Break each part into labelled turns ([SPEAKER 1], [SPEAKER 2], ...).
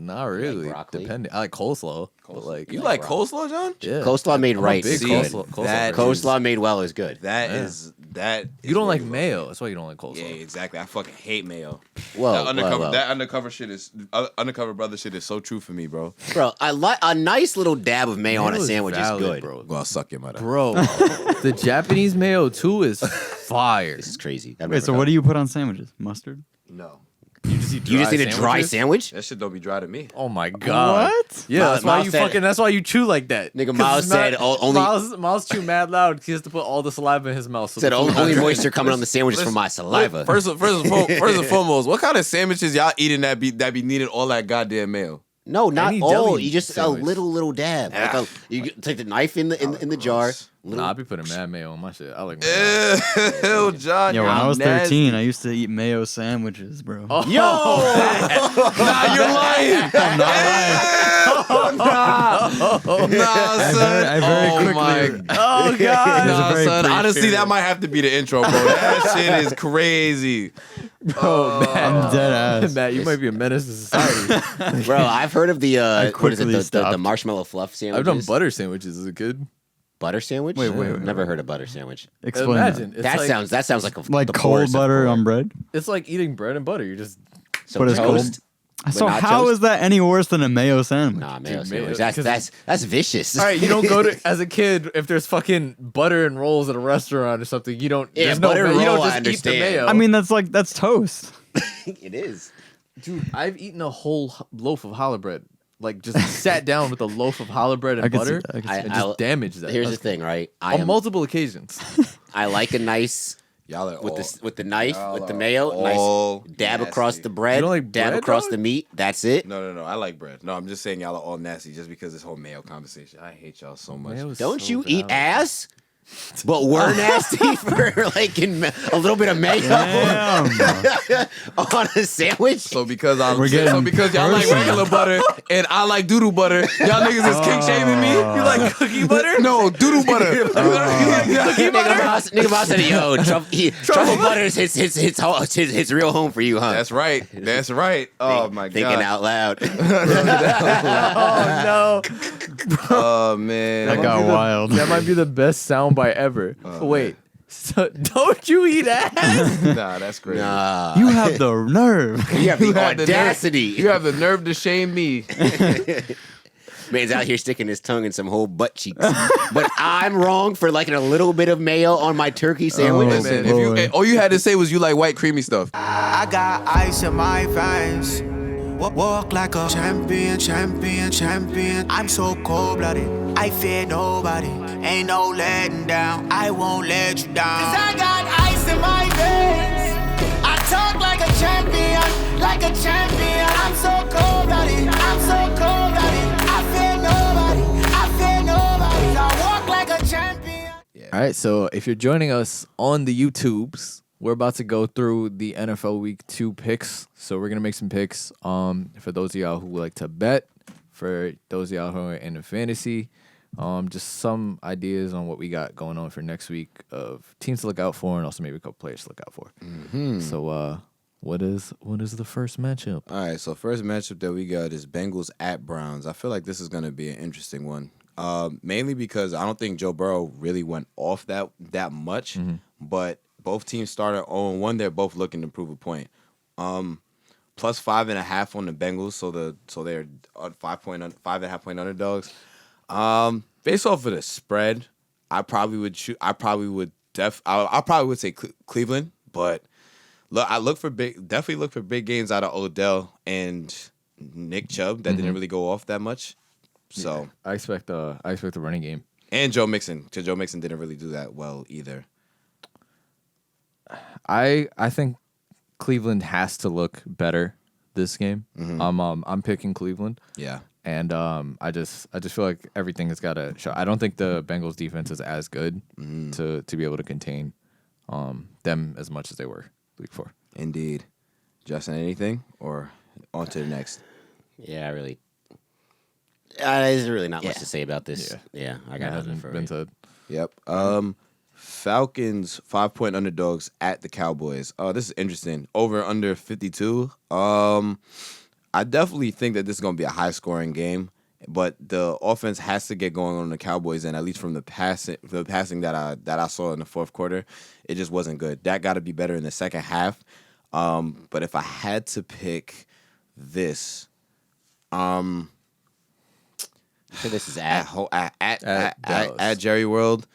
[SPEAKER 1] Not really.
[SPEAKER 2] broccoli?
[SPEAKER 1] Depending. I like coleslaw. But like,
[SPEAKER 3] You like coleslaw, John?
[SPEAKER 1] Yeah.
[SPEAKER 2] Coleslaw made
[SPEAKER 1] I'm a
[SPEAKER 2] right
[SPEAKER 1] big
[SPEAKER 2] is good.
[SPEAKER 1] coleslaw.
[SPEAKER 2] Made well is good.
[SPEAKER 3] That
[SPEAKER 1] You don't like mayo. That's why you don't like coleslaw.
[SPEAKER 3] Yeah, exactly. I fucking hate mayo.
[SPEAKER 2] Whoa,
[SPEAKER 3] That undercover shit is undercover brother shit is so true for me, bro.
[SPEAKER 2] Bro, I like a nice little dab of mayo on a
[SPEAKER 1] Mayo is
[SPEAKER 2] sandwich
[SPEAKER 1] valid,
[SPEAKER 2] is good.
[SPEAKER 1] bro.
[SPEAKER 3] Well, suck your mother.
[SPEAKER 1] Bro, the Japanese mayo too is fire.
[SPEAKER 2] This is crazy.
[SPEAKER 4] Wait, so what do you put on sandwiches? Mustard?
[SPEAKER 3] No,
[SPEAKER 1] You just eat
[SPEAKER 2] You just eat a dry
[SPEAKER 1] sandwiches?
[SPEAKER 2] sandwich?
[SPEAKER 3] that shit don't be dry to me.
[SPEAKER 1] Oh my god!
[SPEAKER 4] What?
[SPEAKER 1] Yeah,
[SPEAKER 2] Miles-
[SPEAKER 1] that's why
[SPEAKER 2] Miles
[SPEAKER 1] you
[SPEAKER 2] said-
[SPEAKER 1] fucking. That's why you chew like that.
[SPEAKER 2] Nigga,
[SPEAKER 1] 'Cause
[SPEAKER 2] Miles
[SPEAKER 1] it's not-
[SPEAKER 2] said only-
[SPEAKER 1] Miles chew mad loud. He has to put all the saliva in his mouth. So
[SPEAKER 2] Said
[SPEAKER 1] the food
[SPEAKER 2] only
[SPEAKER 1] not
[SPEAKER 2] moisture coming on the sandwich is from my saliva.
[SPEAKER 3] First and foremost, what kind of sandwiches y'all eating that be needing all that goddamn mayo?
[SPEAKER 2] No, not
[SPEAKER 1] Any
[SPEAKER 2] all.
[SPEAKER 1] deli
[SPEAKER 2] You just
[SPEAKER 1] sandwich.
[SPEAKER 2] a little dab. Like you take the knife in the jar.
[SPEAKER 1] Nah, I be putting mad mayo on my shit. I like mayo.
[SPEAKER 3] Ew, John.
[SPEAKER 4] Yeah, when I was
[SPEAKER 3] nasty.
[SPEAKER 4] 13, I used to eat mayo sandwiches, bro.
[SPEAKER 1] Oh,
[SPEAKER 2] Yo,
[SPEAKER 3] Nah, you're lying.
[SPEAKER 4] I'm not lying.
[SPEAKER 3] Nah, son.
[SPEAKER 4] I very quickly.
[SPEAKER 1] oh god!
[SPEAKER 4] It was a
[SPEAKER 3] Nah,
[SPEAKER 4] very
[SPEAKER 3] son.
[SPEAKER 4] brief
[SPEAKER 3] Honestly,
[SPEAKER 4] period.
[SPEAKER 3] that might have to be the intro, bro. That shit is crazy.
[SPEAKER 1] Oh man,
[SPEAKER 4] I'm dead ass.
[SPEAKER 1] Matt, you might be a menace to society.
[SPEAKER 2] bro, I've heard of the what is it?
[SPEAKER 4] quickly
[SPEAKER 2] The
[SPEAKER 4] stopped.
[SPEAKER 2] marshmallow fluff sandwiches.
[SPEAKER 1] I've done butter sandwiches as a kid.
[SPEAKER 2] butter sandwich.
[SPEAKER 4] Wait, wait.
[SPEAKER 2] Never heard of butter sandwich.
[SPEAKER 4] Explain
[SPEAKER 1] Imagine
[SPEAKER 4] that.
[SPEAKER 1] it's
[SPEAKER 2] That sounds like a
[SPEAKER 4] Like
[SPEAKER 2] the
[SPEAKER 4] cold
[SPEAKER 2] poorest of
[SPEAKER 4] butter
[SPEAKER 2] poor.
[SPEAKER 4] on bread?
[SPEAKER 1] It's like eating bread and butter. You just
[SPEAKER 2] So
[SPEAKER 4] But it's cold.
[SPEAKER 2] toast.
[SPEAKER 4] So
[SPEAKER 2] not
[SPEAKER 4] how
[SPEAKER 2] toast?
[SPEAKER 4] is that any worse than a mayo sandwich?
[SPEAKER 2] Nah, mayo
[SPEAKER 1] Dude,
[SPEAKER 2] sandwich.
[SPEAKER 1] mayo-
[SPEAKER 2] That's vicious.
[SPEAKER 1] all right. You don't go to as a kid if there's fucking butter and rolls at a restaurant or something. You don't.
[SPEAKER 2] Yeah,
[SPEAKER 1] there's no
[SPEAKER 2] butter
[SPEAKER 1] mayo.
[SPEAKER 2] and
[SPEAKER 1] You
[SPEAKER 2] roll,
[SPEAKER 1] don't
[SPEAKER 2] I
[SPEAKER 1] just eat the
[SPEAKER 2] understand.
[SPEAKER 1] mayo.
[SPEAKER 4] I mean, that's toast.
[SPEAKER 2] It is.
[SPEAKER 1] dude, I've eaten a whole loaf of challah bread. Like just sat down with a loaf of challah bread and
[SPEAKER 4] I could see
[SPEAKER 1] butter
[SPEAKER 4] that, I could see
[SPEAKER 1] and
[SPEAKER 2] that.
[SPEAKER 1] just damaged that.
[SPEAKER 2] Here's the
[SPEAKER 1] That's-
[SPEAKER 2] thing, right?
[SPEAKER 1] on multiple occasions.
[SPEAKER 2] I like a nice
[SPEAKER 3] Y'all are
[SPEAKER 2] with the knife
[SPEAKER 3] y'all
[SPEAKER 2] with the
[SPEAKER 3] are
[SPEAKER 2] mayo,
[SPEAKER 3] all
[SPEAKER 2] nice dab
[SPEAKER 3] nasty.
[SPEAKER 2] across the bread,
[SPEAKER 1] You don't like
[SPEAKER 2] dab
[SPEAKER 1] bread,
[SPEAKER 2] across
[SPEAKER 1] dog?
[SPEAKER 2] the meat. That's it.
[SPEAKER 3] No. I like bread. No, I'm just saying y'all are all nasty just because this whole mayo conversation. I hate y'all so much.
[SPEAKER 1] Mayo is
[SPEAKER 2] Don't
[SPEAKER 1] so
[SPEAKER 2] you eat
[SPEAKER 1] valid.
[SPEAKER 2] ass? But we're nasty for like a little bit of mayo
[SPEAKER 4] Damn.
[SPEAKER 2] on a sandwich.
[SPEAKER 3] So because
[SPEAKER 4] getting
[SPEAKER 3] y'all like
[SPEAKER 4] personal.
[SPEAKER 3] regular butter and I like doodle butter, y'all niggas is kink shaming me. You like cookie butter? No, doodle butter. You like cookie butter?
[SPEAKER 2] Nigga Boss said, "Yo, truffle butter hits real home for you, huh?"
[SPEAKER 3] That's right. That's right. Oh my
[SPEAKER 2] Thinking
[SPEAKER 3] god.
[SPEAKER 2] out loud.
[SPEAKER 1] Oh no!
[SPEAKER 3] Oh man.
[SPEAKER 4] That got wild.
[SPEAKER 1] That might be the best soundbite ever. Wait, so, don't you eat ass?
[SPEAKER 3] Nah, that's crazy.
[SPEAKER 2] Nah,
[SPEAKER 4] You have the nerve.
[SPEAKER 2] you have the
[SPEAKER 3] You have the nerve-
[SPEAKER 2] audacity.
[SPEAKER 3] You have the nerve to shame me.
[SPEAKER 2] Man's out here sticking his tongue in some whole butt cheeks. But I'm wrong for liking a little bit of mayo on my turkey sandwich.
[SPEAKER 4] Oh,
[SPEAKER 3] Listen,
[SPEAKER 4] boy.
[SPEAKER 3] all you had to say was you like white creamy stuff.
[SPEAKER 5] I got ice in my veins. Walk like a champion, champion, champion. I'm so cold-blooded, I fear nobody. Ain't no letting down, I won't let you down. 'Cause I got ice in my veins. I talk like a champion, like a champion. I'm so cold-blooded, I'm so cold-blooded. I fear nobody, I fear nobody. I walk like a champion.
[SPEAKER 1] All right, so if you're joining us on the YouTubes, we're about to go through the NFL Week 2 picks. So we're gonna make some picks. For those of y'all who like to bet, for those of y'all who are into fantasy, just some ideas on what we got going on for next week of teams to look out for, and also maybe a couple players to look out for.
[SPEAKER 3] Mm-hmm.
[SPEAKER 1] So, what is the first matchup?
[SPEAKER 3] All right, so first matchup that we got is Bengals at Browns. I feel like this is going to be an interesting one, mainly because I don't think Joe Burrow really went off that much, but both teams started 0-1. They're both looking to prove a point. Plus 5.5 on the Bengals, so they're 5.5 point underdogs. Based off of the spread, I probably would say Cleveland, but I definitely look for big games out of Odell and Nick Chubb that didn't really go off that much. So
[SPEAKER 1] I expect the running game.
[SPEAKER 3] And Joe Mixon, because Joe Mixon didn't really do that well either.
[SPEAKER 1] I think Cleveland has to look better this game. I'm picking Cleveland.
[SPEAKER 3] Yeah.
[SPEAKER 1] And I just feel like everything has got to show. I don't think the Bengals defense is as good to be able to contain them as much as they were week 4.
[SPEAKER 3] Indeed. Justin, anything? Or on to the next?
[SPEAKER 2] Yeah, really. There's really not much to say about this. Yeah, I got nothing for
[SPEAKER 1] been
[SPEAKER 2] you.
[SPEAKER 1] said.
[SPEAKER 3] Yep. Falcons 5-point underdogs at the Cowboys. Oh, this is interesting. Over under 52. I definitely think that this is going to be a high scoring game, but the offense has to get going on the Cowboys, and at least from the passing that I saw in the fourth quarter, it just wasn't good. That got to be better in the second half. But if I had to pick this,
[SPEAKER 2] So this is at
[SPEAKER 3] at Jerry World,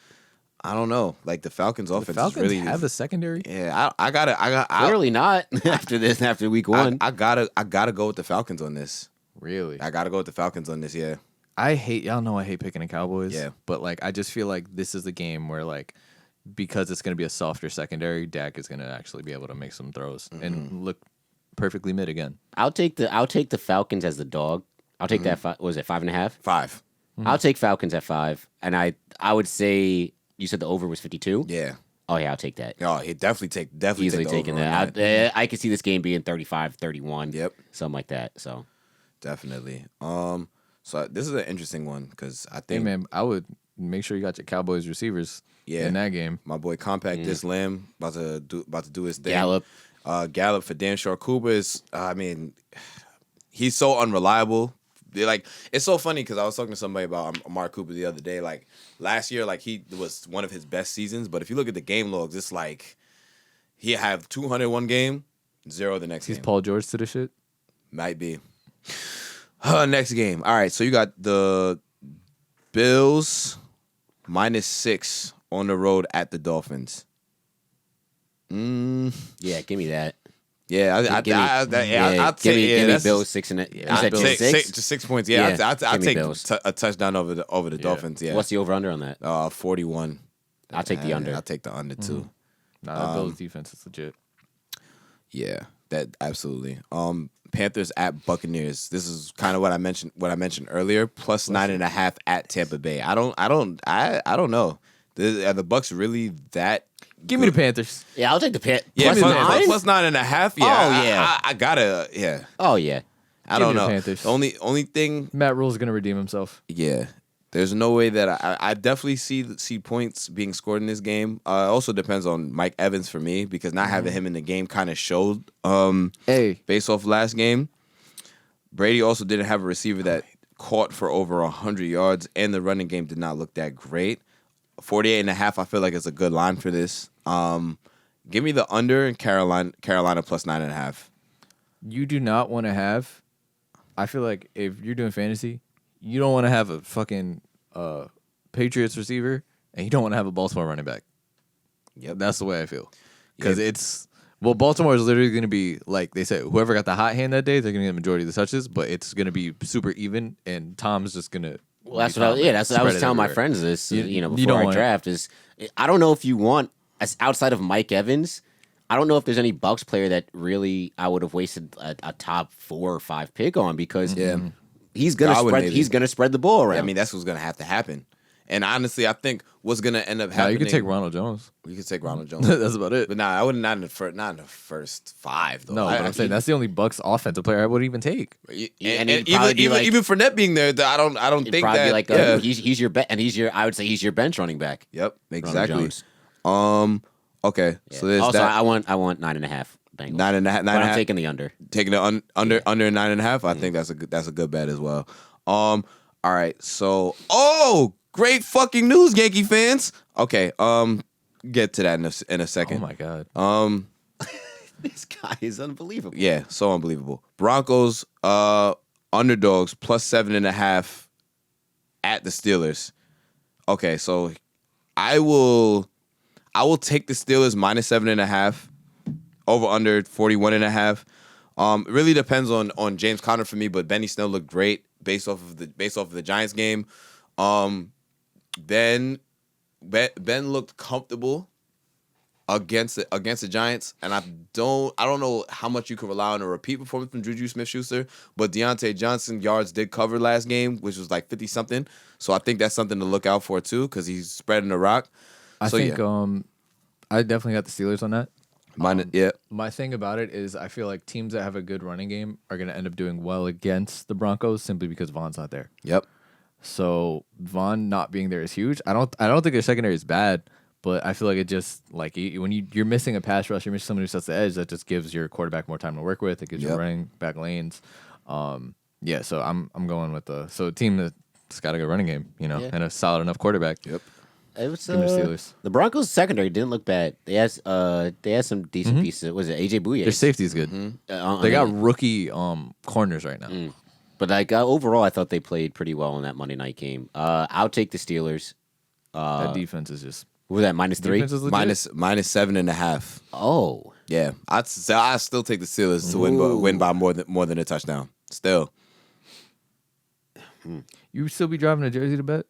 [SPEAKER 3] I don't know. Like the Falcons' offense
[SPEAKER 1] The Falcons
[SPEAKER 3] is really
[SPEAKER 1] have a secondary.
[SPEAKER 3] Yeah, I got
[SPEAKER 2] clearly not after week one.
[SPEAKER 3] I gotta go with the Falcons on this.
[SPEAKER 1] Really?
[SPEAKER 3] I gotta go with the Falcons on this. Yeah.
[SPEAKER 1] I hate picking the Cowboys.
[SPEAKER 3] Yeah.
[SPEAKER 1] But like I just feel like this is a game where like because it's gonna be a softer secondary, Dak is gonna actually be able to make some throws and look perfectly mid again.
[SPEAKER 2] I'll take the Falcons as the dog. I'll take that. Was it 5.5?
[SPEAKER 3] 5.
[SPEAKER 2] I'll take Falcons at 5, and I would say you said the over was 52.
[SPEAKER 3] Yeah.
[SPEAKER 2] Oh yeah, I'll take that.
[SPEAKER 3] Oh, he definitely
[SPEAKER 2] Easily
[SPEAKER 3] take the
[SPEAKER 2] taking
[SPEAKER 3] over on
[SPEAKER 2] that. I could see this game being 35-31.
[SPEAKER 3] Yep.
[SPEAKER 2] Something like that. So
[SPEAKER 3] Definitely. So this is an interesting one because I
[SPEAKER 1] Hey
[SPEAKER 3] think
[SPEAKER 1] man, I would make sure you got your Cowboys receivers in that game.
[SPEAKER 3] my boy Compact This Lamb about to do his thing.
[SPEAKER 2] Gallup.
[SPEAKER 3] Gallup for Dan Short. Cooper is, I mean, he's so unreliable. Like it's so funny because I was talking to somebody about Amari Cooper the other day. Like last year, like he was one of his best seasons. But if you look at the game logs, it's like he have 201 game, 0 the next
[SPEAKER 1] He's
[SPEAKER 3] game.
[SPEAKER 1] Paul George to the shit.
[SPEAKER 3] Might be. Next game. All right, so you got the Bills -6 on the road at the Dolphins.
[SPEAKER 2] yeah, give me that.
[SPEAKER 3] Yeah, I'll
[SPEAKER 2] Give me Bills 6 and you said
[SPEAKER 1] Bills.
[SPEAKER 2] 6?
[SPEAKER 3] just 6 points. Yeah,
[SPEAKER 2] Yeah,
[SPEAKER 3] I'll
[SPEAKER 2] give me
[SPEAKER 3] take
[SPEAKER 2] Bills.
[SPEAKER 3] a touchdown over the Dolphins. Yeah,
[SPEAKER 2] What's the over under on that?
[SPEAKER 3] 41.
[SPEAKER 2] I'll take the under.
[SPEAKER 3] I'll take the under too.
[SPEAKER 1] Nah, the Bills defense is legit.
[SPEAKER 3] Yeah, that absolutely. Panthers at Buccaneers. This is kind of what I mentioned earlier. Plus 9.5 at Tampa Bay. I don't know. Are the Bucs really that?
[SPEAKER 1] Give me the Panthers.
[SPEAKER 2] Yeah, I'll take the pit.
[SPEAKER 3] Yeah,
[SPEAKER 2] Plus 9?
[SPEAKER 3] plus 9.5. Yeah.
[SPEAKER 2] Oh, yeah.
[SPEAKER 3] I gotta. Yeah.
[SPEAKER 2] Oh yeah.
[SPEAKER 3] I
[SPEAKER 1] Give
[SPEAKER 3] don't
[SPEAKER 1] me the
[SPEAKER 3] know.
[SPEAKER 1] Panthers.
[SPEAKER 3] The only thing.
[SPEAKER 1] Matt Rule's gonna redeem himself.
[SPEAKER 3] Yeah. There's no way that I definitely see points being scored in this game. It also depends on Mike Evans for me because not having him in the game kind of showed.
[SPEAKER 1] Hey,
[SPEAKER 3] Based off last game, Brady also didn't have a receiver that caught for over 100 yards, and the running game did not look that great. 48.5, I feel like it's a good line for this. Give me the under in Carolina plus 9.5.
[SPEAKER 1] you do not want to have. I feel like if you're doing fantasy, you don't want to have a fucking Patriots receiver, and you don't want to have a Baltimore running back.
[SPEAKER 3] Yep.
[SPEAKER 1] That's the way I feel. Because Baltimore is literally going to be, like they said, whoever got the hot hand that day, they're going to get the majority of the touches, but it's going to be super even, and Tom's just going to.
[SPEAKER 2] Well, that's what I was telling my friends this,
[SPEAKER 1] You
[SPEAKER 2] before
[SPEAKER 1] don't
[SPEAKER 2] I
[SPEAKER 1] want it.
[SPEAKER 2] draft is I don't know if you want outside of Mike Evans. I don't know if there's any Bucs player that really I would have wasted a top 4 or 5 pick on because he's gonna spread the ball around.
[SPEAKER 3] I mean, that's what's gonna have to happen. And honestly, I think what's gonna end up
[SPEAKER 1] Nah,
[SPEAKER 3] happening.
[SPEAKER 1] you could take Ronald Jones.
[SPEAKER 3] You could take Ronald Jones.
[SPEAKER 1] That's about it.
[SPEAKER 3] But nah, I wouldn't not in the first 5 though.
[SPEAKER 1] No, but I'm saying that's the only Bucks offensive player I would even take.
[SPEAKER 2] And he'd probably be
[SPEAKER 3] even Fournette being there, I don't
[SPEAKER 2] it'd
[SPEAKER 3] think
[SPEAKER 2] probably
[SPEAKER 3] that.
[SPEAKER 2] be like he's your I would say he's your bench running back.
[SPEAKER 3] Yep,
[SPEAKER 2] Ronald
[SPEAKER 3] exactly.
[SPEAKER 2] Jones.
[SPEAKER 3] Okay,
[SPEAKER 2] Yeah.
[SPEAKER 3] so there's
[SPEAKER 2] also
[SPEAKER 3] that.
[SPEAKER 2] I want 9.5 Bengals.
[SPEAKER 3] 9.5.
[SPEAKER 2] But I'm taking the under.
[SPEAKER 3] Taking the under 9.5. I think that's a good bet as well. All right. So great fucking news, Yankee fans. Okay. Get to that in a second.
[SPEAKER 1] Oh my god.
[SPEAKER 2] This guy is unbelievable.
[SPEAKER 3] Yeah, so unbelievable. Broncos underdogs plus 7.5 at the Steelers. Okay, so I will take the Steelers minus 7.5 over under 41.5. It really depends on James Conner for me, but Benny Snell looked great based off of the Giants game. Ben looked comfortable against the Giants, and I don't know how much you can rely on a repeat performance from Juju Smith-Schuster, but Deontay Johnson yards did cover last game, which was like 50-something. So I think that's something to look out for too, because he's spreading the rock.
[SPEAKER 1] I think I definitely got the Steelers on that.
[SPEAKER 3] My
[SPEAKER 1] thing about it is I feel like teams that have a good running game are going to end up doing well against the Broncos simply because Vaughn's not there.
[SPEAKER 3] Yep.
[SPEAKER 1] So Vaughn not being there is huge. I don't think their secondary is bad, but I feel like it just like when you're missing a pass rush, you're missing someone who sets the edge. That just gives your quarterback more time to work with. It gives your running back lanes. Yeah, so I'm going with a team that's got a good running game, and a solid enough quarterback.
[SPEAKER 3] Yep.
[SPEAKER 2] It was
[SPEAKER 1] Give me the Steelers.
[SPEAKER 2] the Broncos secondary didn't look bad. They had some decent pieces. Was it AJ Bouye?
[SPEAKER 1] Their safety's good. They got rookie corners right now.
[SPEAKER 2] But like overall, I thought they played pretty well in that Monday night game. I'll take the Steelers.
[SPEAKER 1] That defense is just
[SPEAKER 2] What was that -3?
[SPEAKER 1] defense is legit.
[SPEAKER 3] minus 7.5.
[SPEAKER 2] Oh,
[SPEAKER 3] Yeah, I still take the Steelers to win by more than a touchdown. Still,
[SPEAKER 1] You still be driving to Jersey to bet?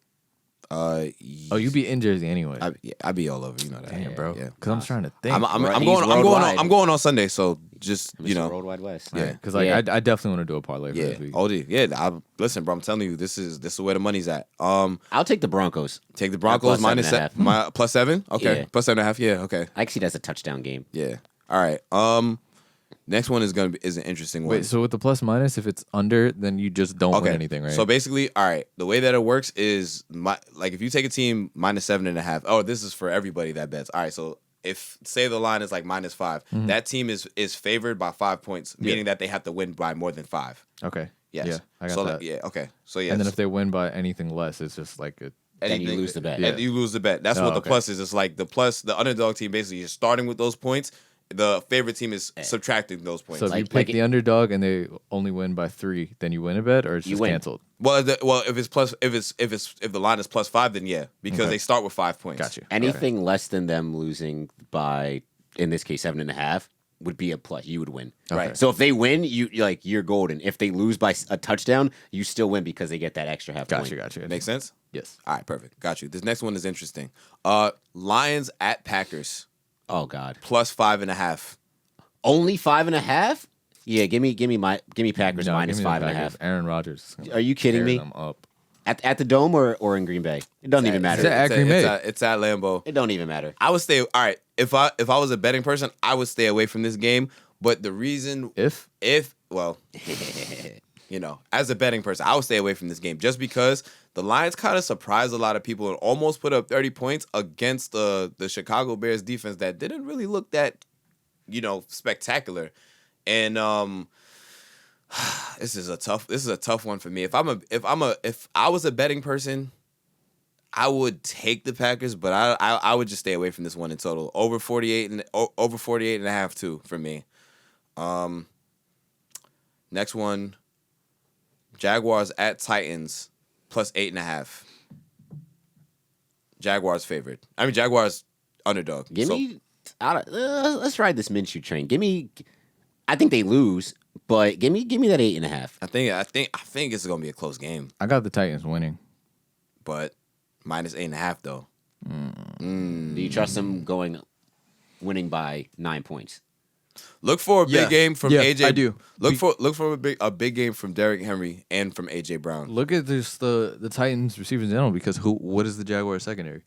[SPEAKER 1] Oh, you be in Jersey anyway.
[SPEAKER 3] I be all over, you know that.
[SPEAKER 1] Damn, bro.
[SPEAKER 3] Yeah.
[SPEAKER 1] Because I'm trying to think.
[SPEAKER 3] I'm going on Sunday, so just
[SPEAKER 2] Mr. World Wide West.
[SPEAKER 3] Yeah.
[SPEAKER 1] Because I definitely want to do a parlay for
[SPEAKER 3] yeah,
[SPEAKER 1] this week.
[SPEAKER 3] OD. Yeah, listen, bro. I'm telling you, this is where the money's at.
[SPEAKER 2] I'll take the Broncos.
[SPEAKER 3] Take the Broncos
[SPEAKER 2] Plus 7.5.
[SPEAKER 3] plus 7. Okay,
[SPEAKER 2] Yeah.
[SPEAKER 3] plus 7.5. Yeah, okay,
[SPEAKER 2] I can see that's a touchdown game.
[SPEAKER 3] yeah. All right. Next one is an interesting one.
[SPEAKER 1] Wait, so with the plus minus, if it's under, then you just don't win anything, right?
[SPEAKER 3] So basically, all right, the way that it works is if you take a team minus 7.5. Oh, this is for everybody that bets. All right, so if say the line is like -5, that team is favored by 5 points, meaning that they have to win by more than 5.
[SPEAKER 1] Okay.
[SPEAKER 3] Yes.
[SPEAKER 1] Yeah, I got
[SPEAKER 3] so
[SPEAKER 1] that.
[SPEAKER 3] okay. So yeah.
[SPEAKER 1] And then if they win by anything less, it's just like a...
[SPEAKER 2] Then you lose the bet.
[SPEAKER 3] And you lose the bet. That's what the plus is. It's like the underdog team basically is starting with those points. The favorite team is subtracting those points.
[SPEAKER 1] So if you pick the underdog and they only win by 3, then you win a bet, or it's just canceled?
[SPEAKER 3] Well, if the line is +5, then yeah, because they start with 5 points.
[SPEAKER 1] Got you.
[SPEAKER 2] Anything less than them losing by, in this case, 7.5 would be a plus. You would win.
[SPEAKER 3] Right.
[SPEAKER 2] So if they win, you're golden. If they lose by a touchdown, you still win because they get that extra half point.
[SPEAKER 1] Got you.
[SPEAKER 3] Make sense?
[SPEAKER 1] Yes.
[SPEAKER 3] All right, perfect. Got you. This next one is interesting. Lions at Packers
[SPEAKER 2] Oh God.
[SPEAKER 3] plus 5.5.
[SPEAKER 2] Only 5.5? Yeah, give me Packers
[SPEAKER 1] No,
[SPEAKER 2] minus
[SPEAKER 1] give me the
[SPEAKER 2] 5.5.
[SPEAKER 1] Packers. Aaron Rodgers.
[SPEAKER 2] Are you kidding me?
[SPEAKER 1] Them up.
[SPEAKER 2] At the Dome or in Green Bay? It doesn't even matter.
[SPEAKER 3] It's at Lambeau.
[SPEAKER 2] It don't even matter.
[SPEAKER 3] I would stay. All right, if I was a betting person, I would stay away from this game. But the reason, as a betting person, I would stay away from this game just because the Lions kind of surprised a lot of people and almost put up 30 points against the Chicago Bears defense that didn't really look that, spectacular. And this is a tough one for me. If I was a betting person, I would take the Packers, but I would just stay away from this one in total. Over 48.5 too for me. Next one, Jaguars at Titans plus 8.5. Jaguars favored. Jaguars underdog.
[SPEAKER 2] Let's ride this Minshew train. I think they lose, but give me that 8.5.
[SPEAKER 3] I think it's gonna be a close game,
[SPEAKER 1] I got the Titans winning.
[SPEAKER 3] but minus 8.5 though.
[SPEAKER 2] Do you trust them winning by 9 points?
[SPEAKER 3] Look for a big game from AJ.
[SPEAKER 1] I do.
[SPEAKER 3] Look for a big game from Derrick Henry and from AJ Brown.
[SPEAKER 1] Look at this the Titans receivers in general, because what is the Jaguars secondary?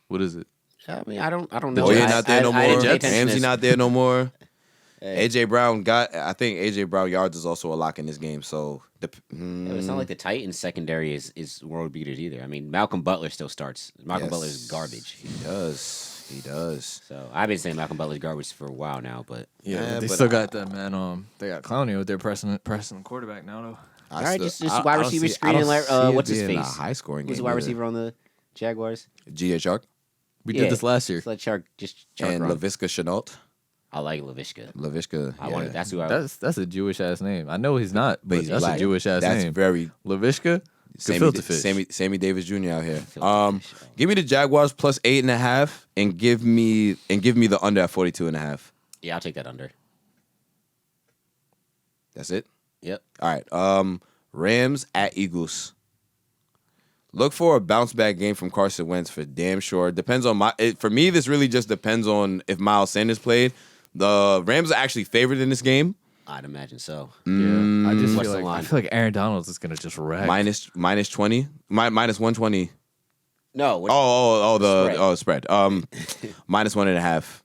[SPEAKER 1] What is it?
[SPEAKER 2] I don't know.
[SPEAKER 3] Boye not there no more.
[SPEAKER 2] didn't pay attention to
[SPEAKER 3] Ramsey
[SPEAKER 2] this.
[SPEAKER 3] not there no more. AJ Brown I think AJ Brown yards is also a lock in this game. So
[SPEAKER 2] It's not like the Titans secondary is world beaters either. Malcolm Butler still starts. Malcolm Butler is garbage.
[SPEAKER 3] He does.
[SPEAKER 2] So I've been saying Malcolm Butler's garbage for a while now, but
[SPEAKER 1] They still got that man. They got Clowney out there pressing the quarterback now though.
[SPEAKER 2] all right, just wide receiver screening. What's his face?
[SPEAKER 3] High scoring.
[SPEAKER 2] Who's the wide receiver on the Jaguars?
[SPEAKER 3] G.A. Shark
[SPEAKER 1] We did this last year.
[SPEAKER 2] Just let Chark
[SPEAKER 3] and
[SPEAKER 2] run.
[SPEAKER 3] Laviska Shenault.
[SPEAKER 2] I like Lavishka.
[SPEAKER 3] That's
[SPEAKER 2] who I.
[SPEAKER 1] That's a Jewish ass name. I know he's not, but
[SPEAKER 3] he's
[SPEAKER 1] that's
[SPEAKER 3] black.
[SPEAKER 1] a Jewish ass
[SPEAKER 3] That's
[SPEAKER 1] name.
[SPEAKER 3] very
[SPEAKER 1] Lavishka. Gefilte fish.
[SPEAKER 3] Sammy Davis Jr. out here. Give me the Jaguars plus 8.5 and give me the under at 42.5.
[SPEAKER 2] Yeah, I'll take that under.
[SPEAKER 3] That's it.
[SPEAKER 2] Yep.
[SPEAKER 3] All right. Rams at Eagles. Look for a bounce back game from Carson Wentz for damn sure. Depends on for me. This really just depends on if Miles Sanders played. The Rams are actually favored in this game.
[SPEAKER 2] I'd imagine so.
[SPEAKER 1] Yeah, I just
[SPEAKER 2] What's the
[SPEAKER 1] feel
[SPEAKER 2] line?
[SPEAKER 1] like Aaron Donald is gonna just wreck.
[SPEAKER 3] Minus 20. Minus 120.
[SPEAKER 2] No.
[SPEAKER 3] The spread. Minus 1.5.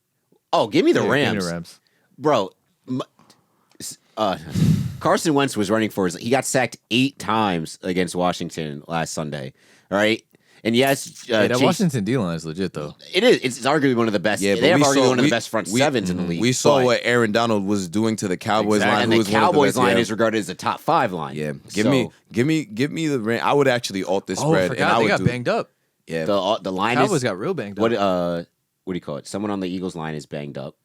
[SPEAKER 2] Oh, give me the
[SPEAKER 1] Yeah,
[SPEAKER 2] Rams,
[SPEAKER 1] give me the Rams.
[SPEAKER 2] bro. Carson Wentz was running he got sacked 8 times against Washington last Sunday. All right, And yes,
[SPEAKER 1] That Washington D line is legit though.
[SPEAKER 2] it is. It's arguably one of the best.
[SPEAKER 3] Yeah,
[SPEAKER 2] they
[SPEAKER 3] but
[SPEAKER 2] have
[SPEAKER 3] we
[SPEAKER 2] arguably
[SPEAKER 3] saw-
[SPEAKER 2] one of the
[SPEAKER 3] we-
[SPEAKER 2] best front
[SPEAKER 3] we-
[SPEAKER 2] sevens in the league.
[SPEAKER 3] We saw
[SPEAKER 2] but-
[SPEAKER 3] what Aaron Donald was doing to the Cowboys
[SPEAKER 1] Exactly.
[SPEAKER 3] line,
[SPEAKER 2] and
[SPEAKER 3] who
[SPEAKER 2] the
[SPEAKER 3] was one of the
[SPEAKER 2] Cowboys
[SPEAKER 3] best.
[SPEAKER 2] line
[SPEAKER 3] Yeah.
[SPEAKER 2] is regarded as a top 5 line.
[SPEAKER 3] Yeah,
[SPEAKER 2] So,
[SPEAKER 3] give me the Rams. I would actually alt this
[SPEAKER 1] Oh, I
[SPEAKER 3] spread, and
[SPEAKER 1] forgot
[SPEAKER 3] I
[SPEAKER 1] they
[SPEAKER 3] would
[SPEAKER 1] got
[SPEAKER 3] do.
[SPEAKER 1] banged up.
[SPEAKER 3] Yeah,
[SPEAKER 2] the line
[SPEAKER 1] Cowboys
[SPEAKER 2] is
[SPEAKER 1] got real banged up.
[SPEAKER 2] what do you call it? Someone on the Eagles line is banged up,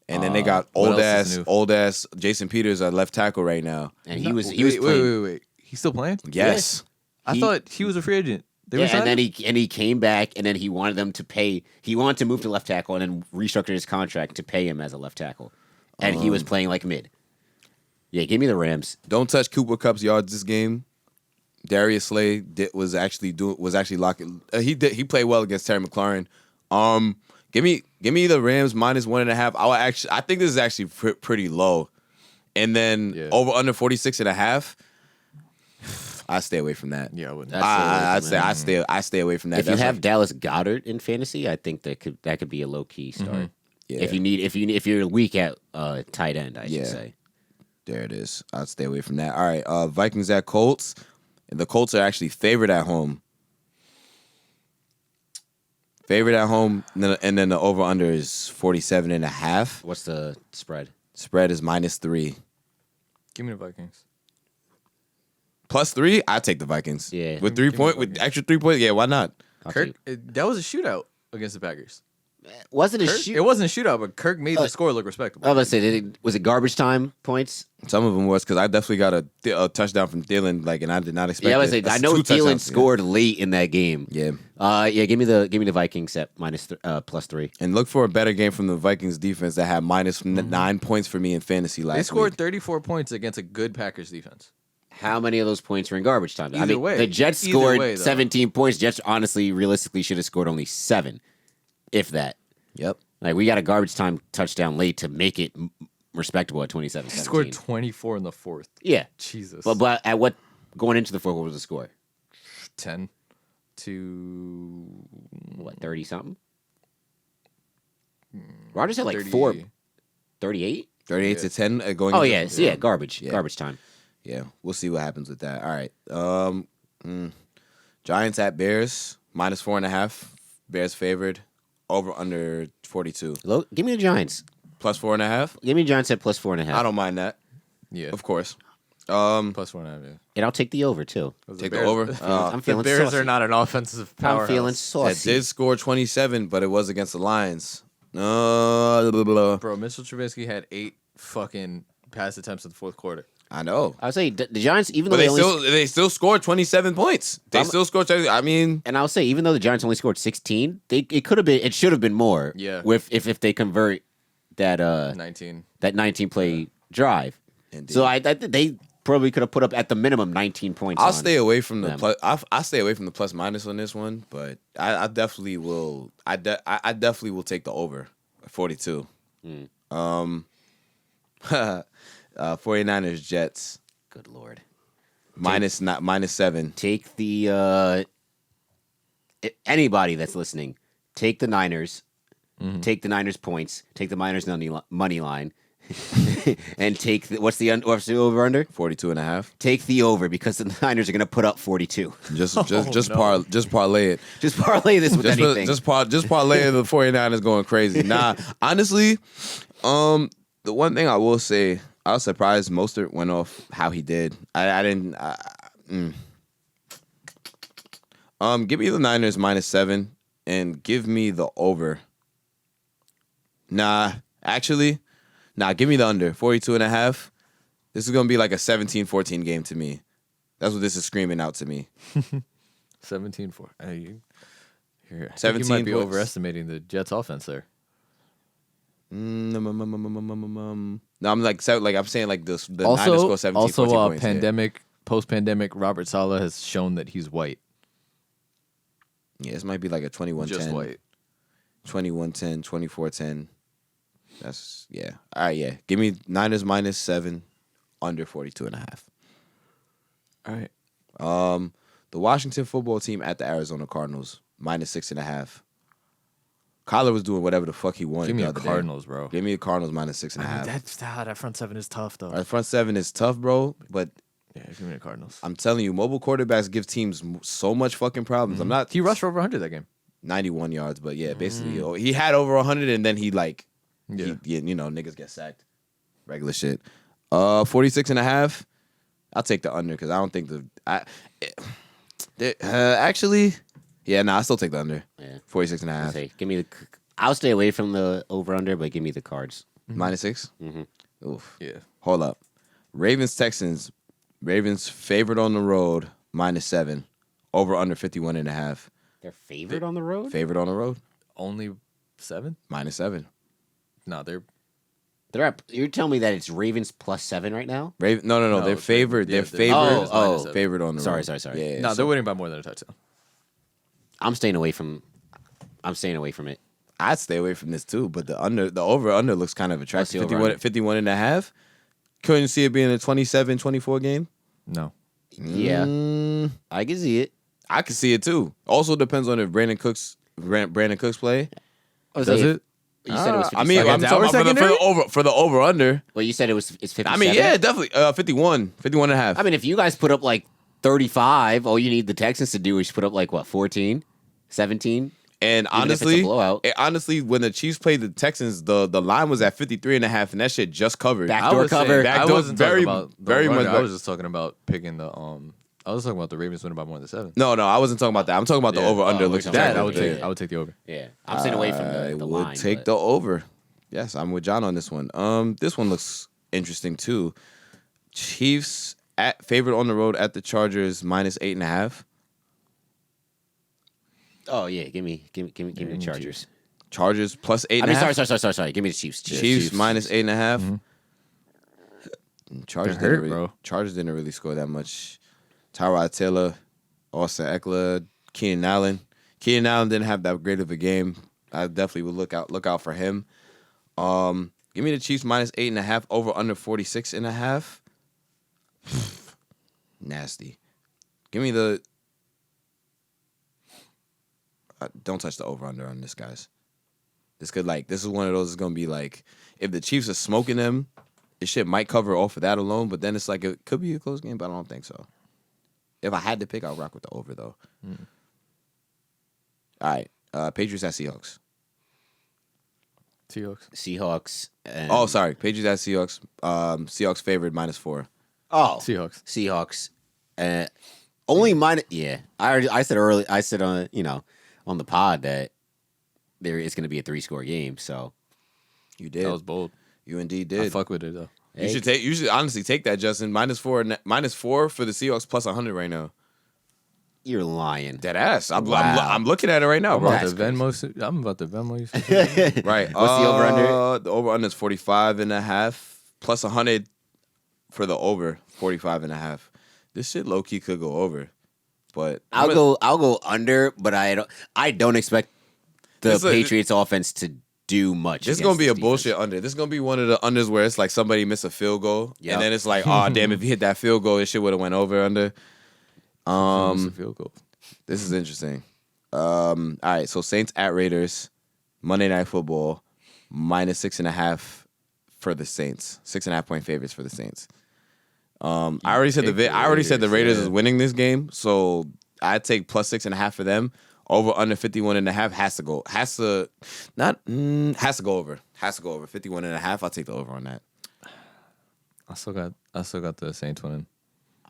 [SPEAKER 3] and then they got
[SPEAKER 1] what else is new?
[SPEAKER 3] old ass Jason Peters at left tackle right now.
[SPEAKER 2] and he was
[SPEAKER 1] Wait,
[SPEAKER 2] playing.
[SPEAKER 1] wait. He's still playing?
[SPEAKER 3] Yes,
[SPEAKER 1] I thought he was a free agent. They
[SPEAKER 2] Yeah,
[SPEAKER 1] re-signed
[SPEAKER 2] and then
[SPEAKER 1] him?
[SPEAKER 2] he came back, and then he wanted them to pay. He wanted to move to left tackle, and then restructured his contract to pay him as a left tackle, and he was playing like mid. Yeah, give me the Rams.
[SPEAKER 3] don't touch Cooper Kupp's yards this game. Darius Slay was actually locking. He played well against Terry McLaurin. Give me the Rams minus 1.5. I think this is actually pretty low. And then over under 46.5. I stay away from that.
[SPEAKER 1] Yeah, I wouldn't.
[SPEAKER 3] I stay away from that.
[SPEAKER 2] If you
[SPEAKER 3] That's
[SPEAKER 2] have
[SPEAKER 3] like-
[SPEAKER 2] Dallas Goddard in fantasy, I think that could be a low key start.
[SPEAKER 3] Yeah.
[SPEAKER 2] If you're weak at tight end, I
[SPEAKER 3] Yeah.
[SPEAKER 2] should say.
[SPEAKER 3] There it is. I'll stay away from that. All right, Vikings at Colts. And the Colts are actually favored at home. Favorite at home, and then the over-under is 47.5.
[SPEAKER 2] What's the spread?
[SPEAKER 3] Spread is -3.
[SPEAKER 1] Give me the Vikings.
[SPEAKER 3] +3, I take the Vikings.
[SPEAKER 2] Yeah.
[SPEAKER 3] With 3 points, with extra 3 points, yeah, why not?
[SPEAKER 1] Kirk, that was a shootout against the Packers.
[SPEAKER 2] Was it a
[SPEAKER 1] Kirk,
[SPEAKER 2] shoot?
[SPEAKER 1] it wasn't a shootout, but Kirk made the score look respectable.
[SPEAKER 2] I was about to say, was it garbage time points?
[SPEAKER 3] Some of them was because I definitely got a touchdound from Thielen, and I did not expect.
[SPEAKER 2] Yeah, I was
[SPEAKER 3] it.
[SPEAKER 2] say, I
[SPEAKER 3] That's
[SPEAKER 2] know
[SPEAKER 3] 2
[SPEAKER 2] Thielen
[SPEAKER 3] touchdowns,
[SPEAKER 2] scored late in that game.
[SPEAKER 3] Yeah.
[SPEAKER 2] Give me the Vikings at +3.
[SPEAKER 3] And look for a better game from the Vikings defense that had -9 points for me in fantasy last
[SPEAKER 1] They scored
[SPEAKER 3] week.
[SPEAKER 1] 34 points against a good Packers defense.
[SPEAKER 2] How many of those points were in garbage time?
[SPEAKER 1] Either way.
[SPEAKER 2] The Jets
[SPEAKER 1] Either
[SPEAKER 2] scored
[SPEAKER 1] way, though.
[SPEAKER 2] 17 points. Jets honestly, realistically, should have scored only 7, if that.
[SPEAKER 3] Yep.
[SPEAKER 2] Like, we got a garbage time touchdown late to make it respectable at 27-17.
[SPEAKER 1] He scored 24 in the fourth.
[SPEAKER 2] Yeah.
[SPEAKER 1] Jesus.
[SPEAKER 2] But at what, going into the fourth, what was the score?
[SPEAKER 1] 10 to
[SPEAKER 2] What, 30-something? Rogers had like
[SPEAKER 1] 30.
[SPEAKER 2] 38?
[SPEAKER 3] 38 to 10 going.
[SPEAKER 2] Oh,
[SPEAKER 3] into-
[SPEAKER 2] yeah. So, yeah, garbage time.
[SPEAKER 3] Yeah, we'll see what happens with that. All right. Giants at Bears, -4.5. Bears favored. Over under 42.
[SPEAKER 2] Give me the Giants.
[SPEAKER 3] +4.5.
[SPEAKER 2] Give me the Giants at +4.5.
[SPEAKER 3] I don't mind that,
[SPEAKER 1] Yeah.
[SPEAKER 3] of course.
[SPEAKER 1] +1.5. Yeah.
[SPEAKER 2] And I'll take the over, too.
[SPEAKER 3] Take the over.
[SPEAKER 2] I'm
[SPEAKER 1] The
[SPEAKER 2] feeling
[SPEAKER 1] Bears
[SPEAKER 2] saucy.
[SPEAKER 1] are not an offensive
[SPEAKER 2] I'm
[SPEAKER 1] powerhouse.
[SPEAKER 2] feeling
[SPEAKER 3] That
[SPEAKER 2] saucy.
[SPEAKER 3] did score 27, but it was against the Lions. Blah, blah, blah.
[SPEAKER 1] Bro, Mitchell Trubisky had 8 fucking pass attempts in the fourth quarter.
[SPEAKER 3] I know,
[SPEAKER 2] I would say the Giants, even
[SPEAKER 3] but
[SPEAKER 2] though
[SPEAKER 3] they still scored 27 points. They still scored. I mean,
[SPEAKER 2] and I'll say even though the Giants only scored 16, it should have been more.
[SPEAKER 1] Yeah.
[SPEAKER 2] If they convert that
[SPEAKER 1] 19.
[SPEAKER 2] that 19 play drive.
[SPEAKER 3] Indeed.
[SPEAKER 2] So I think they probably could have put up at the minimum 19 points.
[SPEAKER 3] I'll
[SPEAKER 2] on
[SPEAKER 3] stay away from the
[SPEAKER 2] them.
[SPEAKER 3] plus. I stay away from the plus minus on this one, but I definitely will. I definitely will take the over 42. 49ers Jets
[SPEAKER 2] Good Lord.
[SPEAKER 3] -7.
[SPEAKER 2] Take the anybody that's listening, take the Niners. Take the Niners points. Take the Niners money line. And take what's the over under?
[SPEAKER 3] 42.5.
[SPEAKER 2] Take the over because the Niners are going to put up 42.
[SPEAKER 3] Just
[SPEAKER 1] no.
[SPEAKER 3] parlay it.
[SPEAKER 2] Just parlay this with anything.
[SPEAKER 3] Just parlay the 49ers going crazy. Nah, honestly, the one thing I will say, I was surprised Mostert went off how he did. I didn't. Give me the Niners -7 and give me the over. Give me the under 42.5. This is gonna be like a 17-14 game to me. That's what this is screaming out to me.
[SPEAKER 1] 17-4. You
[SPEAKER 3] 17
[SPEAKER 1] might be
[SPEAKER 3] points.
[SPEAKER 1] overestimating the Jets' offense there.
[SPEAKER 3] No, I'm I'm saying like the Niners score 17, 14 points.
[SPEAKER 1] Post-pandemic, Robert Saleh has shown that he's white.
[SPEAKER 3] Yeah, this might be like a 21-10.
[SPEAKER 1] Just white.
[SPEAKER 3] 21-10, 24-10. That's, yeah. All right, yeah. Give me Niners -7, under 42.5.
[SPEAKER 1] All right.
[SPEAKER 3] The Washington football team at the Arizona Cardinals, -6.5. Kyler was doing whatever the fuck he wanted.
[SPEAKER 1] Give me
[SPEAKER 3] the
[SPEAKER 1] a
[SPEAKER 3] other day.
[SPEAKER 1] Cardinals, bro.
[SPEAKER 3] Give me the Cardinals -6.5.
[SPEAKER 1] That front seven is tough, though.
[SPEAKER 3] Our front seven is tough, bro, but
[SPEAKER 1] Yeah, give me the Cardinals.
[SPEAKER 3] I'm telling you, mobile quarterbacks give teams so much fucking problems. I'm not.
[SPEAKER 1] He rushed for over 100 that game.
[SPEAKER 3] 91 yards, but yeah, basically he had over 100, and then he like,
[SPEAKER 1] Yeah.
[SPEAKER 3] niggas get sacked, regular shit. 46 and a half. I'll take the under because I don't think actually, yeah, I still take the under.
[SPEAKER 2] Yeah.
[SPEAKER 3] 46 and a half.
[SPEAKER 2] Say, I'll stay away from the over under, but give me the Cards.
[SPEAKER 3] -6.
[SPEAKER 2] Mm-hmm.
[SPEAKER 3] Oof.
[SPEAKER 1] Yeah.
[SPEAKER 3] Hold up. Ravens Texans. Ravens favored on the road -7. Over under 51 and a half.
[SPEAKER 2] They're favored on the road.
[SPEAKER 3] Favored on the road
[SPEAKER 1] Only 7?
[SPEAKER 3] -7.
[SPEAKER 1] No, they're
[SPEAKER 2] They're up. You're telling me that it's Ravens +7 right now?
[SPEAKER 3] No.
[SPEAKER 1] No,
[SPEAKER 3] They're
[SPEAKER 1] it's
[SPEAKER 3] favored.
[SPEAKER 1] yeah,
[SPEAKER 3] They're
[SPEAKER 1] the-
[SPEAKER 3] favored.
[SPEAKER 2] Oh,
[SPEAKER 3] favored on the
[SPEAKER 2] Sorry.
[SPEAKER 3] road. Yeah.
[SPEAKER 1] no,
[SPEAKER 3] so
[SPEAKER 1] they're winning by more than a touchdown.
[SPEAKER 2] I'm staying away from it.
[SPEAKER 3] I'd stay away from this too, but the over under looks kind of attractive.
[SPEAKER 2] What's the over-under?
[SPEAKER 3] 51 and a half. Couldn't see it being a 27-24 game.
[SPEAKER 1] No.
[SPEAKER 2] Yeah, I can see it.
[SPEAKER 3] I could see it too. Also depends on if Brandon Cooks play.
[SPEAKER 2] Oh,
[SPEAKER 1] Does it?
[SPEAKER 2] You said it was 57.
[SPEAKER 3] I mean, I'm
[SPEAKER 1] Dallas
[SPEAKER 3] talking about
[SPEAKER 1] secondary?
[SPEAKER 3] for the over under.
[SPEAKER 2] Well, you said it's 57.
[SPEAKER 3] I mean, yeah, definitely 51 and a half.
[SPEAKER 2] I mean, if you guys put up like 35, all you need the Texans to do is put up like what, 14, 17?
[SPEAKER 3] and
[SPEAKER 2] even if it's a blowout.
[SPEAKER 3] honestly, when the Chiefs played the Texans, the line was at 53 and a half, and that shit just covered.
[SPEAKER 2] Backdoor cover.
[SPEAKER 1] I wasn't talking about the
[SPEAKER 3] very
[SPEAKER 1] over-under.
[SPEAKER 3] much.
[SPEAKER 1] I was just talking about picking the I was talking about the Ravens winning by more than 7.
[SPEAKER 3] No, I wasn't talking about that. I'm talking about the
[SPEAKER 1] Yeah.
[SPEAKER 3] over under.
[SPEAKER 2] Oh,
[SPEAKER 3] Looks
[SPEAKER 2] okay.
[SPEAKER 1] That
[SPEAKER 3] attractive.
[SPEAKER 1] I would take the over.
[SPEAKER 2] Yeah, I'm staying away from
[SPEAKER 3] I
[SPEAKER 2] the
[SPEAKER 3] would
[SPEAKER 2] line.
[SPEAKER 3] take
[SPEAKER 2] but-
[SPEAKER 3] the over. Yes, I'm with John on this one. This one looks interesting too. Chiefs favored on the road at the Chargers -8.5.
[SPEAKER 2] Oh yeah, give me the Chargers.
[SPEAKER 3] Chargers +8.5.
[SPEAKER 2] I mean, sorry. Give me the Chiefs.
[SPEAKER 3] Chiefs -8.5. Chargers
[SPEAKER 1] They're hurt,
[SPEAKER 3] didn't really,
[SPEAKER 1] bro.
[SPEAKER 3] Chargers didn't really score that much. Tyrod Taylor, Austin Eckler, Keenan Allen. Keenan Allen didn't have that great of a game. I definitely would look out for him. Give me the Chiefs -8.5 over under 46.5. Nasty. Give me the. Don't touch the over under on this, guys. This is one of those. It's gonna be like if the Chiefs are smoking them, this shit might cover off of that alone. But then it's like it could be a close game, but I don't think so. If I had to pick, I'll rock with the over though. All right, Patriots at Seahawks.
[SPEAKER 1] Seahawks.
[SPEAKER 2] Seahawks.
[SPEAKER 3] Sorry, Patriots at Seahawks. Seahawks favored -4.
[SPEAKER 2] Oh,
[SPEAKER 1] Seahawks.
[SPEAKER 2] Only minus. Yeah, I said early. I said on the pod that there is going to be a 3-score game. So
[SPEAKER 3] You did.
[SPEAKER 1] That was bold.
[SPEAKER 3] You indeed
[SPEAKER 1] I
[SPEAKER 3] did.
[SPEAKER 1] fuck with it though.
[SPEAKER 3] You should honestly take that, Justin. -4 for the Seahawks plus 100 right now.
[SPEAKER 2] You're lying.
[SPEAKER 3] Dead ass. I'm
[SPEAKER 2] Wow.
[SPEAKER 3] looking at it right now,
[SPEAKER 1] I'm
[SPEAKER 3] bro.
[SPEAKER 1] about to Venmo you. some shit.
[SPEAKER 3] Right.
[SPEAKER 2] What's the over-under?
[SPEAKER 3] The over under is 45.5 plus 100 for the over 45.5. This shit low key could go over, but
[SPEAKER 2] I'll go under, but I don't expect the Patriots offense to do much.
[SPEAKER 3] This is gonna be a
[SPEAKER 2] against this
[SPEAKER 3] bullshit
[SPEAKER 2] defense.
[SPEAKER 3] under. This is gonna be one of the unders where it's like somebody missed a field goal,
[SPEAKER 2] Yep.
[SPEAKER 3] and then it's like, oh damn, if you hit that field goal, this shit would have went over under.
[SPEAKER 1] It's a field goal.
[SPEAKER 3] This is interesting. All right, so Saints at Raiders, Monday Night Football, -6.5 for the Saints. 6.5 point favorites for the Saints. I already said the Raiders is winning this game, so I'd take +6.5 for them. Over under 51.5 has to go. Has to go over. Has to go over 51.5. I'll take the over on that.
[SPEAKER 1] I still got the Saints winning.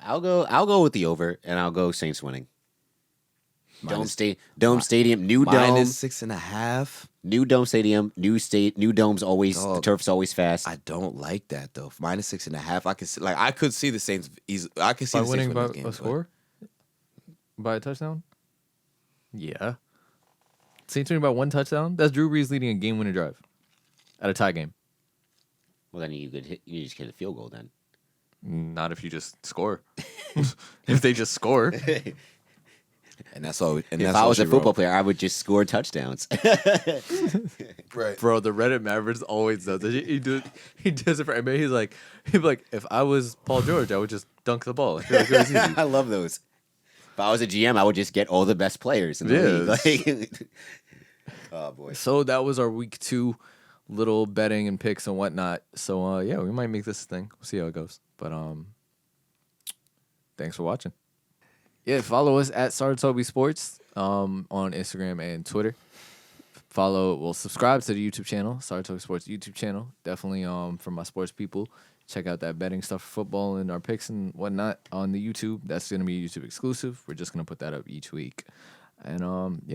[SPEAKER 2] I'll go with the over, and I'll go Saints winning. Dome Stadium, new dome,
[SPEAKER 3] -6.5.
[SPEAKER 2] new dome stadium, new dome's always the turf's always fast.
[SPEAKER 3] I don't like that though. -6.5. I could see the Saints. I could see
[SPEAKER 1] By
[SPEAKER 3] the Saints
[SPEAKER 1] winning by
[SPEAKER 3] winning this game,
[SPEAKER 1] a score? By a touchdown? Yeah. Saints winning by 1 touchdown? That's Drew Brees leading a game-winning drive at a tie game.
[SPEAKER 2] Well, then you just hit a field goal then.
[SPEAKER 1] Not if you just score. If they just score.
[SPEAKER 3] And that's all. And
[SPEAKER 2] If
[SPEAKER 3] that's
[SPEAKER 2] I
[SPEAKER 3] all
[SPEAKER 2] was a
[SPEAKER 3] she
[SPEAKER 2] football
[SPEAKER 3] wrote.
[SPEAKER 2] player, I would just score touchdowns.
[SPEAKER 3] Right.
[SPEAKER 1] Bro, the Reddit Mavericks always does it. He does it for everybody. He'd be like, if I was Paul George, I would just dunk the ball. I feel like it was easy.
[SPEAKER 2] I love those. If I was a GM, I would just get all the best players in the league. Like, oh boy.
[SPEAKER 1] So that was our week 2 little betting and picks and whatnot. So yeah, we might make this a thing. We'll see how it goes. But thanks for watching. Yeah, follow us at Saratobi Sports on Instagram and Twitter. Subscribe to the YouTube channel, Saratobi Sports YouTube channel. Definitely for my sports people, check out that betting stuff for football and our picks and whatnot on the YouTube. That's going to be YouTube exclusive. We're just going to put that up each week. And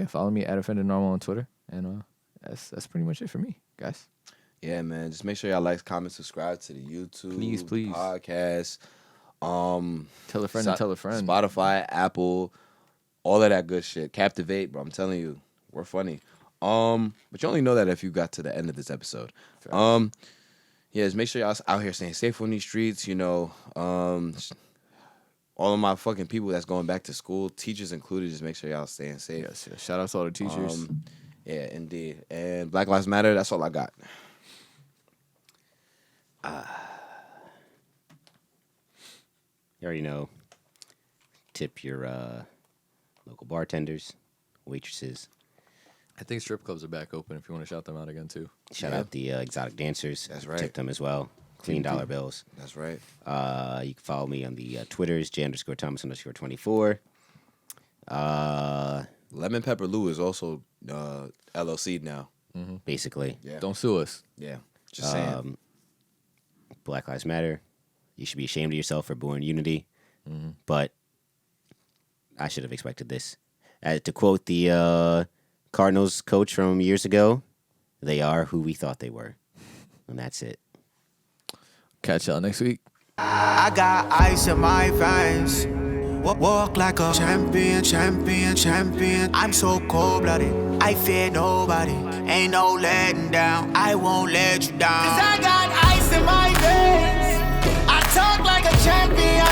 [SPEAKER 1] follow me at Offended Normal on Twitter. And that's pretty much it for me, guys.
[SPEAKER 3] Yeah, man. Just make sure y'all like, comment, subscribe to the YouTube,
[SPEAKER 1] Please.
[SPEAKER 3] podcast.
[SPEAKER 1] Tell a friend and tell a friend.
[SPEAKER 3] Spotify, Apple, all of that good shit. Captivate, bro. I'm telling you, we're funny. But you only know that if you got to the end of this episode. Yeah, just make sure y'all out here staying safe on these streets. You know, all of my fucking people that's going back to school, teachers included, just make sure y'all staying safe.
[SPEAKER 1] Yes. Shout out to all the teachers.
[SPEAKER 3] Yeah, indeed. And Black Lives Matter. That's all I got.
[SPEAKER 2] You already know. Tip your local bartenders, waitresses.
[SPEAKER 1] I think strip clubs are back open if you want to shout them out again, too.
[SPEAKER 2] Shout out the exotic dancers.
[SPEAKER 3] That's right.
[SPEAKER 2] Tip them as well. Clean dollar bills.
[SPEAKER 3] That's right.
[SPEAKER 2] You can follow me on the Twitters, J_Thomas_24.
[SPEAKER 3] Lemon Pepper Lou is also LLC now.
[SPEAKER 2] Basically.
[SPEAKER 3] Yeah.
[SPEAKER 1] Don't sue us.
[SPEAKER 3] Yeah. Just saying.
[SPEAKER 2] Black Lives Matter. You should be ashamed of yourself for booing unity. But I should have expected this. To quote the Cardinals coach from years ago, they are who we thought they were. And that's it.
[SPEAKER 1] Catch y'all next week.
[SPEAKER 5] I got ice in my veins. Walk like a champion. I'm so cold-blooded, I fear nobody. Ain't no letting down, I won't let you down. 'Cause I got ice in my veins. I talk like a champion,